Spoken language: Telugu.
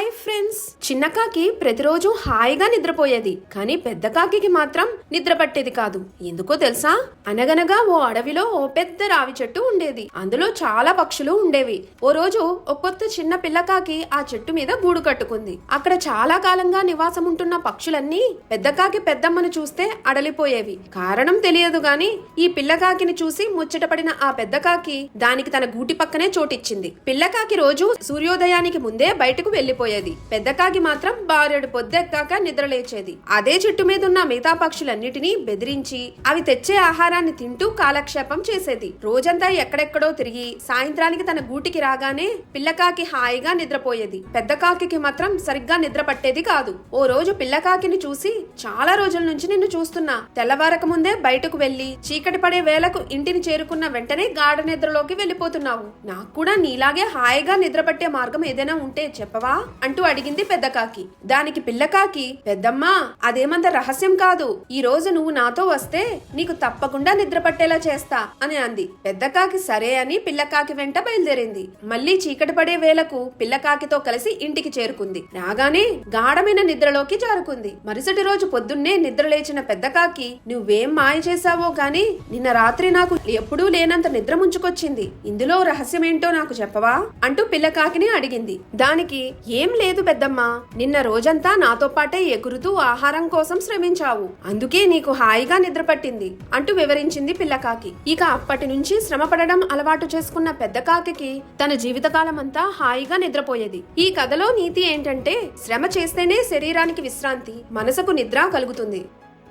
హాయ్ ఫ్రెండ్స్, చిన్న కాకి ప్రతిరోజు హాయిగా నిద్రపోయేది. కానీ పెద్ద కాకి మాత్రం నిద్ర పట్టేది కాదు. ఎందుకో తెలుసా? అనగనగా ఓ అడవిలో ఓ పెద్ద రావి చెట్టు ఉండేది. అందులో చాలా పక్షులు ఉండేవి. ఓ రోజు ఒక కొత్త చిన్న పిల్లకాకి ఆ చెట్టు మీద గూడు కట్టుకుంది. అక్కడ చాలా కాలంగా నివాసం ఉంటున్న పక్షులన్నీ పెద్ద కాకి పెద్దమ్మను చూస్తే అడలిపోయేవి. కారణం తెలియదు గాని ఈ పిల్లకాకిని చూసి ముచ్చటపడిన ఆ పెద్ద కాకి దానికి తన గూటి పక్కనే చోటిచ్చింది. పిల్లకాకి రోజు సూర్యోదయానికి ముందే బయటకు వెళ్లిపోయేది. పెద్ద కాకి మాత్రం బారెడు పొద్దెక్కాక నిద్రలేచేది. అదే చెట్టు మీద ఉన్న మిగతా పక్షులన్నిటినీ బెదిరించి అవి తెచ్చే ఆహారాన్ని తింటూ కాలక్షేపం చేసేది. రోజంతా ఎక్కడెక్కడో తిరిగి సాయంత్రానికి తన గూటికి రాగానే పిల్లకాకి హాయిగా నిద్రపోయేది. పెద్ద కాకి మాత్రం సరిగ్గా నిద్ర పట్టేది కాదు. ఓ రోజు పిల్లకాకిని చూసి, చాలా రోజుల నుంచి నిన్ను చూస్తున్నా. తెల్లవారక ముందే బయటకు వెళ్లి చీకటి పడే వేళకు ఇంటిని చేరుకున్న వెంటనే గాఢ నిద్రలోకి వెళ్లిపోతున్నావు. నాకు కూడా నీలాగే హాయిగా నిద్రపట్టే మార్గం ఏదైనా ఉంటే చెప్పవా అంటూ అడిగింది పెద్ద కాకి. దానికి పిల్లకాకి, పెద్దమ్మా అదేమంత రహస్యం కాదు. ఈ రోజు నువ్వు నాతో వస్తే నీకు తప్పకుండా నిద్ర పట్టేలా చేస్తా అని అంది. పెద్ద కాకి సరే అని పిల్లకాకి వెంట బయలుదేరింది. మళ్లీ చీకటి పడే వేళకు పిల్లకాకితో కలిసి ఇంటికి చేరుకుంది. రాగానే గాఢమైన నిద్రలోకి జారుకుంది. మరుసటి రోజు పొద్దున్నే నిద్ర లేచిన పెద్ద కాకి, నువ్వేం మాయ చేశావో గాని నిన్న రాత్రి నాకు ఎప్పుడూ లేనంత నిద్ర ముంచుకొచ్చింది. ఇందులో రహస్యమేంటో నాకు చెప్పవా అంటూ పిల్లకాకిని అడిగింది. దానికి, ఏం లేదు పెద్దమ్మా, నిన్న రోజంతా నాతో పాటే ఎగురుతూ ఆహారం కోసం శ్రమించావు. అందుకే నీకు హాయిగా నిద్ర పట్టింది అంటూ వివరించింది పిల్లకాకి. ఇక అప్పటి నుంచి శ్రమ పడడం అలవాటు చేసుకున్న పెద్ద కాకి తన జీవితకాలం అంతా హాయిగా నిద్రపోయేది. ఈ కథలో నీతి ఏంటంటే, శ్రమ చేస్తేనే శరీరానికి విశ్రాంతి, మనసుకు నిద్ర కలుగుతుంది.